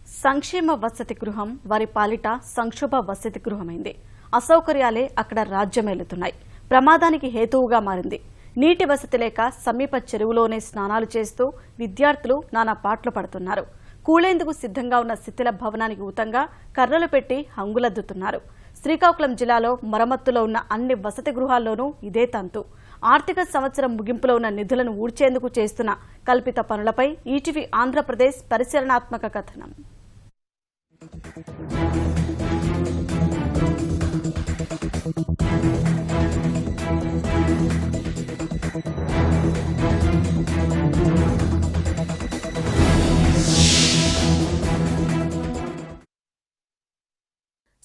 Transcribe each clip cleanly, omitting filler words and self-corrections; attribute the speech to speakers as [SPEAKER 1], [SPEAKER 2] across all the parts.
[SPEAKER 1] సంక్షేమ వసతి గృహం వారి పాలిట సంక్షోభ వసతి గృహమైంది. అసౌకర్యాలే అక్కడ రాజ్యమేలుతున్నాయి. ప్రమాదానికి హేతువుగా మారింది. నీటి వసతి లేక సమీప చెరువులోనే స్నానాలు చేస్తూ విద్యార్థులు నానా పాట్లు పడుతున్నారు. కూలేందుకు సిద్ధంగా ఉన్న శిథిల భవనానికి ఊతంగా కర్రలు పెట్టి హంగులద్దుతున్నారు. శ్రీకాకుళం జిల్లాలో మరమ్మతులో ఉన్న అన్ని వసతి గృహాల్లోనూ ఇదే తంతు. ఆర్థిక సంవత్సరం ముగింపులో ఉన్న నిధులను ఊడ్చేందుకు చేస్తున్న కల్పిత పనులపై ఈటీవీ ఆంధ్రప్రదేశ్ పరిశీలనాత్మక కథనం.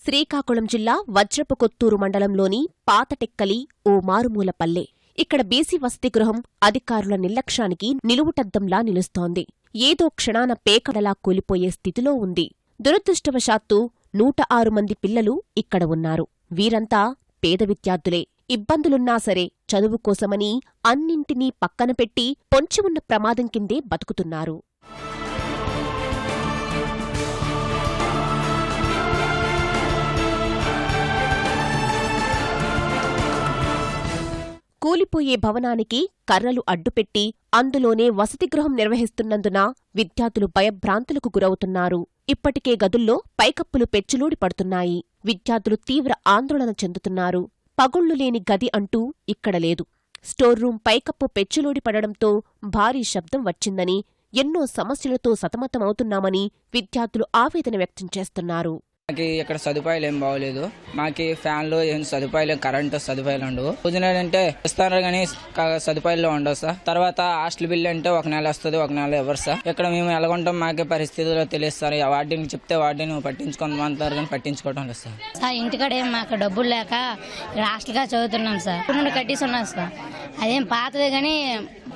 [SPEAKER 2] శ్రీకాకుళం జిల్లా వజ్రపుకొత్తూరు మండలంలోని పాతటెక్కలి ఓ మారుమూల పల్లె. ఇక్కడ బీసీ వసతి గృహం అధికారుల నిర్లక్ష్యానికి నిలువుటద్దంలా నిలుస్తోంది. ఏదో క్షణాన పేకడలా కూలిపోయే స్థితిలో ఉంది. దురదృష్టవశాత్తు 106 మంది పిల్లలు ఇక్కడ ఉన్నారు. వీరంతా పేద విద్యార్థులే. ఇబ్బందులున్నా సరే చదువు కోసమని అన్నింటినీ పక్కన పెట్టి పొంచి ఉన్న ప్రమాదం కిందే బతుకుతున్నారు. కూలిపోయే భవనానికి కర్రలు అడ్డుపెట్టి అందులోనే వసతిగృహం నిర్వహిస్తున్నందున విద్యార్థులు భయభ్రాంతులకు గురవుతున్నారు. ఇప్పటికే గదుల్లో పైకప్పులు పెచ్చులూడి పడుతున్నాయి. విద్యార్థులు తీవ్ర ఆందోళన చెందుతున్నారు. పగుళ్లు లేని గది అంటూ ఇక్కడ లేదు. స్టోర్ రూం పైకప్పు పెచ్చులూడి పడడంతో భారీ శబ్దం వచ్చిందని, ఎన్నో సమస్యలతో సతమతమవుతున్నామని విద్యార్థులు ఆవేదన వ్యక్తం చేస్తున్నారు.
[SPEAKER 3] మాకు ఇక్కడ సదుపాయాలు ఏం బాగోలేదు. మాకు ఫ్యాన్లు ఏం సదుపాయాలు, కరెంటు సదుపాయాలు ఉండవు. భోజనాలు అంటే ఇస్తారు కానీ సదుపాయాలు ఉండవు సార్. తర్వాత హాస్టల్ బిల్లు అంటే ఒక నెల వస్తుంది, ఒక నెల ఎవరు సార్. ఇక్కడ మేము ఎలాగుంటాం మాకే పరిస్థితుల్లో తెలుస్తారు. వాటిని చెప్తే వాటిని పట్టించుకోమంటారు కానీ పట్టించుకోవడం లేదు
[SPEAKER 4] సార్. ఇంటికాడ ఏం మాకు డబ్బులు లేక హాస్టల్గా చదువుతున్నాం సార్. ఇప్పుడు కట్టేసి ఉన్నాం సార్. అదేం పాతదే కానీ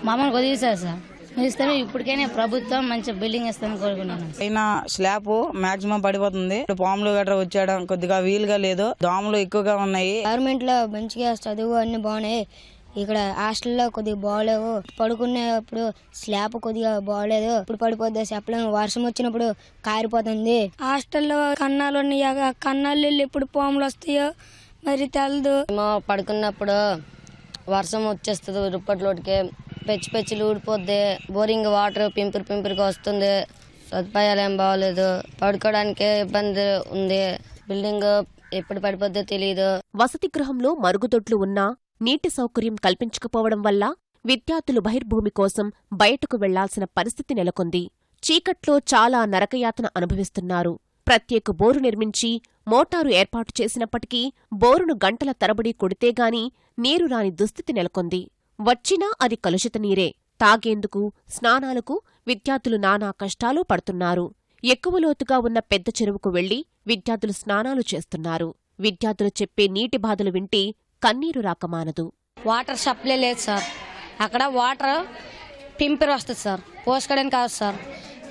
[SPEAKER 4] మమ్మల్ని వదిలేసారు సార్. ఇస్తాను ఇప్పటికైనా ప్రభుత్వం మంచి బిల్డింగ్ ఇస్తామని కోరుకున్నాను.
[SPEAKER 5] అయినా స్లాబ్ మాక్సిమం పడిపోతుంది. పాములు గట్రా వచ్చేయడం కొద్దిగా వీలుగా లేదు. దోమలు ఎక్కువగా ఉన్నాయి.
[SPEAKER 6] గవర్నమెంట్ లో మంచిగా చదువు అన్ని బాగున్నాయి. ఇక్కడ హాస్టల్లో కొద్దిగా బాగలేవు. పడుకునేప్పుడు స్లాబ్ కొద్దిగా బాగలేదు. ఇప్పుడు పడిపోద్ది చెప్పలేము. వర్షం వచ్చినప్పుడు కారిపోతుంది.
[SPEAKER 7] హాస్టల్లో కన్నాలు ఉన్నాయి. కన్నాలు ఎప్పుడు పాములు వస్తాయో మరి తెలదు.
[SPEAKER 6] పడుకున్నప్పుడు వర్షం వచ్చేస్తుంది. రుప్పట్లోటికి పెచ్చులు ఊడిపోద్ది. బోరింగ్ వాటర్ పింపిరిగా వస్తుంది. సదుపాయాలు ఏం బాగోలేదు. పడుకోవడానికి ఇబ్బంది ఉంది. బిల్డింగ్ ఎప్పుడు పడిపోద్దో తెలియదు.
[SPEAKER 2] వసతి గృహంలో మరుగుదొడ్లు ఉన్నా నీటి సౌకర్యం కల్పించకపోవడం వల్ల విద్యార్థులు బహిర్భూమి కోసం బయటకు వెళ్లాల్సిన పరిస్థితి నెలకొంది. చీకట్లో చాలా నరకయాతన అనుభవిస్తున్నారు. ప్రత్యేక బోరు నిర్మించి మోటారు ఏర్పాటు చేసినప్పటికీ బోరును గంటల తరబడి కొడితేగాని నీరు రాని దుస్థితి నెలకొంది. వచ్చినా అది కలుషిత నీరే. తాగేందుకు, స్నానాలకు విద్యార్థులు నానా కష్టాలు పడుతున్నారు. ఎక్కువ లోతుగా ఉన్న పెద్ద చెరువుకు వెళ్లి విద్యార్థులు స్నానాలు చేస్తున్నారు. విద్యార్థులు చెప్పే నీటి బాధలు వింటే కన్నీరు రాకమానదు.
[SPEAKER 4] వాటర్ సప్లై లేదు సార్. అక్కడ వాటర్ పింపిరి వస్తుంది సార్. పోసుకోవడానికి కాదు సార్.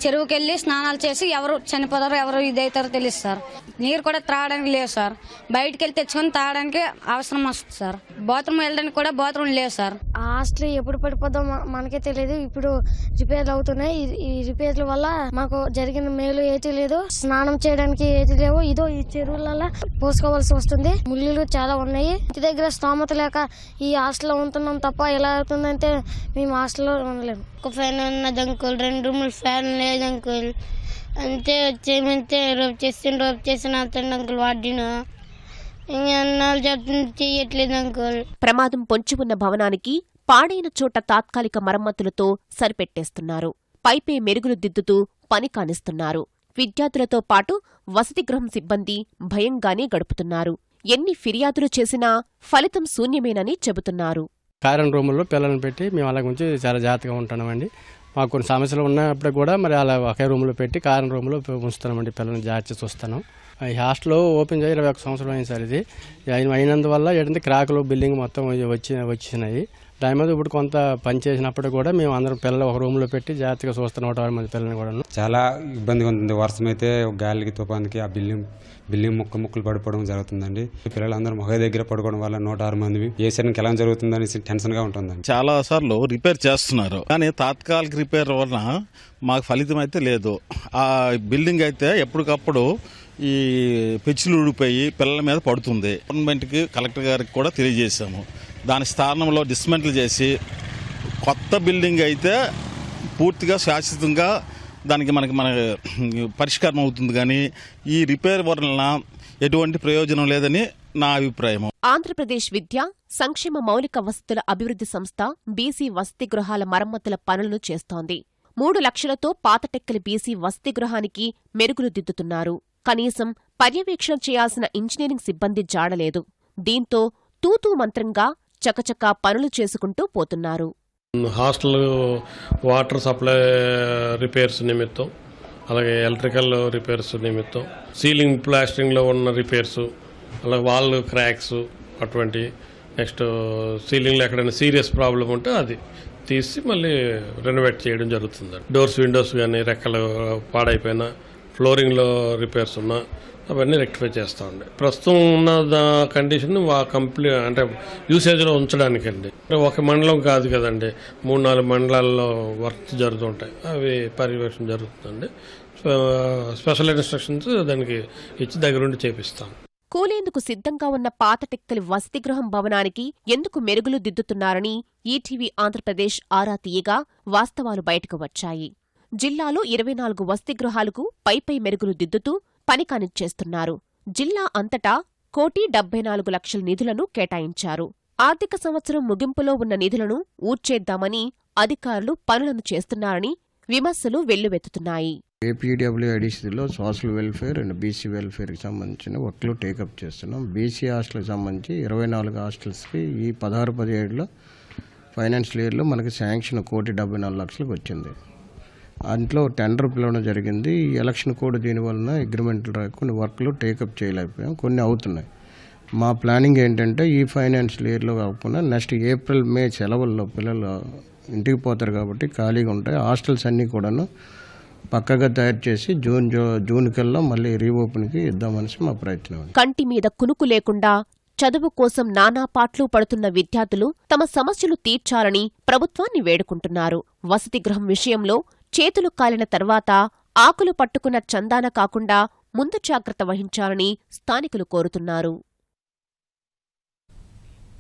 [SPEAKER 4] చెరువుకి వెళ్ళి స్నానాలు చేసి ఎవరు చనిపోతారో ఎవరు ఇదవుతారో తెలియదు సార్. నీరు కూడా త్రాగడానికి లేవు సార్. బయటకు వెళ్ళి తెచ్చుకొని తాగడానికి అవసరం వస్తుంది సార్. బాత్రూమ్ వెళ్ళడానికి కూడా బాత్రూమ్ లేవు సార్.
[SPEAKER 7] హాస్టల్ ఎప్పుడు పడిపోదో మనకే తెలియదు. ఇప్పుడు రిపేర్లు అవుతున్నాయి. ఈ రిపేర్ల వల్ల మాకు జరిగిన మేలు ఏది లేదు. స్నానం చేయడానికి ఏది లేవు. ఇదో ఈ చెరువులలో పోసుకోవాల్సి వస్తుంది. ముళ్ళు చాలా ఉన్నాయి. ఇంటి దగ్గర స్తోమత లేక ఈ హాస్టల్లో ఉంటున్నాం తప్ప ఎలా అవుతుందంటే మేము హాస్టల్లో ఉండలేము.
[SPEAKER 6] ఒక ఫ్యాన్ ఉన్నది అంకుల్. 2 రూములు ఫ్యాన్ లేదు అంకుల్. అంతే వచ్చేమంటే రోప్ చేసిన అతను అంకుల్. వాడిను ఇంకెన్నాళ్ళు చెయ్యట్లేదు అంకుల్.
[SPEAKER 2] ప్రమాదం పొంచి ఉన్న భవనానికి పాడైన చోట తాత్కాలిక మరమ్మతులతో సరిపెట్టేస్తున్నారు. పైపే మెరుగులు దిద్దుతూ పని కానిస్తున్నారు. విద్యార్థులతో పాటు వసతిగృహం సిబ్బంది భయంగానే గడుపుతున్నారు. ఎన్ని ఫిర్యాదులు చేసినా ఫలితం శూన్యమేనని చెబుతున్నారు.
[SPEAKER 8] కారణ రూముల్లో పిల్లల్ని పెట్టి మేము అలా గురించి చాలా జాగ్రత్తగా ఉంటున్నామండి. మాకు కొన్ని సమస్యలు ఉన్నప్పుడు కూడా మరి అలా ఒకే రూమ్లో పెట్టి కారణ రూమ్లో ఉంచుతున్నామండి. పిల్లల్ని జాగ్రత్త చూస్తున్నాం. ఈ హాస్టల్ ఓపెన్ చేసి 21 సంవత్సరం అయింది సార్. ఇది అయినందువల్ల ఏంటంటే క్రాకులు బిల్డింగ్ మొత్తం వచ్చినాయి. టైం అది ఇప్పుడు కొంత పని చేసినప్పుడు కూడా మేము అందరం పిల్లలు ఒక రూమ్లో పెట్టి జాగ్రత్తగా చూస్తున్నాం 106 మంది పిల్లల్ని కూడా.
[SPEAKER 9] చాలా ఇబ్బందిగా ఉంటుంది. వర్షం అయితే గాలికి తుఫాన్కి ఆ బిల్డింగ్ ముక్కలు పడిపోవడం జరుగుతుందండి. పిల్లలందరూ ఒకే దగ్గర పడుకోవడం వల్ల 106 మంది ఏ సరికి ఎలా జరుగుతుందని టెన్షన్గా ఉంటుందండి.
[SPEAKER 10] చాలా సార్లు రిపేర్ చేస్తున్నారు, కానీ తాత్కాలిక రిపేర్ వలన మాకు ఫలితం అయితే లేదు. ఆ బిల్డింగ్ అయితే ఎప్పటికప్పుడు ఈ పెచ్చులు ఊడిపోయి పిల్లల మీద పడుతుంది. గవర్నమెంట్కి, కలెక్టర్ గారికి కూడా తెలియజేశాము. దాని స్థానంలో డిస్మెంటల్ చేసి కొత్త బిల్డింగ్ అయితే పూర్తిగా శాశ్వతంగా దానికి మన పరిష్కారం అవుతుంది. కానీ ఈ రిపేర్ వలన ఎటువంటి ప్రయోజనం లేదని నా అభిప్రాయం.
[SPEAKER 2] ఆంధ్రప్రదేశ్ విద్యా సంక్షేమ మౌలిక వసతుల అభివృద్ధి సంస్థ బీసీ వసతి గృహాల మరమ్మతుల పనులను చేస్తోంది. 3 లక్షలతో పాతటెక్కలి బీసీ వసతి గృహానికి మెరుగులు దిద్దుతున్నారు. కనీసం పర్యవేక్షణ చేయాల్సిన ఇంజనీరింగ్ సిబ్బంది జాడలేదు. దీంతో తూతూ మంత్రంగా చకచకా పనులు చేసుకుంటూ పోతున్నారు.
[SPEAKER 11] హాస్టల్ వాటర్ సప్లై రిపేర్స్ నిమిత్తం, అలాగే ఎలక్ట్రికల్ రిపేర్స్ నిమిత్తం, సీలింగ్ ప్లాస్టరింగ్లో ఉన్న రిపేర్స్, అలాగే వాల్ క్రాక్స్ అటువంటి, నెక్స్ట్ సీలింగ్లో ఎక్కడైనా సీరియస్ ప్రాబ్లం ఉంటే అది తీసి మళ్ళీ రెనోవేట్ చేయడం జరుగుతుంది. డోర్స్, విండోస్ కానీ రెక్కలు పాడైపోయినా, ఫ్లోరింగ్లో రిపేర్స్ ఉన్నా అవన్నీ రెక్టిఫై చేస్తూ ఉండే. ప్రస్తుతం ఉన్న కండిషన్ అంటే యూసేజ్లో ఉంచడానికండి. ఒక మండలం కాదు కదండి, 3-4 మండలాల్లో వర్క్ జరుగుతుంటాయి, అవి పర్యవేక్షణ జరుగుతుందండి. స్పెషల్ ఇన్స్ట్రక్షన్స్ దానికి ఇచ్చి దగ్గరుండి చేపిస్తాం.
[SPEAKER 2] కూలేందుకు సిద్ధంగా ఉన్న పాతటెక్కలి వసతిగృహం భవనానికి ఎందుకు మెరుగులు దిద్దుతున్నారని ఈటీవీ ఆంధ్రప్రదేశ్ ఆరా తీయగా వాస్తవాలు బయటకు వచ్చాయి. జిల్లాలో 24 వసతిగృహాలకు పైపై మెరుగులు దిద్దుతూ పని కానిచ్చేస్తున్నారు. జిల్లా అంతటా 1,74,00,000 నిధులను కేటాయించారు. ఆర్థిక సంవత్సరం ముగింపులో ఉన్న నిధులను ఊడ్చేద్దామని అధికారులు పనులను చేస్తున్నారని విమర్శలు వెల్లువెత్తుతున్నాయి.
[SPEAKER 12] ఏపీడబ్ల్యూఐడిసిలో సోషల్ వెల్ఫేర్ అండ్ బీసీ వెల్ఫేర్కి సంబంధించిన వర్క్లు టేకప్ చేస్తున్నాం. బీసీ హాస్టల్కి సంబంధించి 24 హాస్టల్స్కి ఈ 16-17లో ఫైనాన్షియల్ ఇయర్లో మనకి శాంక్షన్ 1,74,00,000 వచ్చింది. అందులో టెండర్ పిలవడం జరిగింది. ఈ ఎలక్షన్ కోడ్ దీనివలన అగ్రిమెంట్లు కొన్ని వర్క్లు టేకప్ చేయలేకపోయాం, కొన్ని అవుతున్నాయి. మా ప్లానింగ్ ఏంటంటే ఈ ఫైనాన్షియల్ ఇయర్లో కాకుండా నెక్స్ట్ April, May సెలవుల్లో పిల్లలు ఇంటికి పోతారు కాబట్టి ఖాళీగా ఉంటాయి. హాస్టల్స్ అన్నీ కూడాను పక్కగా తయారు చేసి జూన్ కల్లా మళ్ళీ రీఓపెన్కి ఇద్దామనేసి మా ప్రయత్నం.
[SPEAKER 2] కంటి మీద కునుకు లేకుండా చదువు కోసం నానాపాట్లు పడుతున్న విద్యార్థులు తమ సమస్యలు తీర్చాలని ప్రభుత్వాన్ని వేడుకుంటున్నారు. వసతి గృహం విషయంలో చేతులు కాలిన తర్వాత ఆకులు పట్టుకున్న చందాన కాకుండా ముందు జాగ్రత్త వహించాలని స్థానికులు కోరుతున్నారు.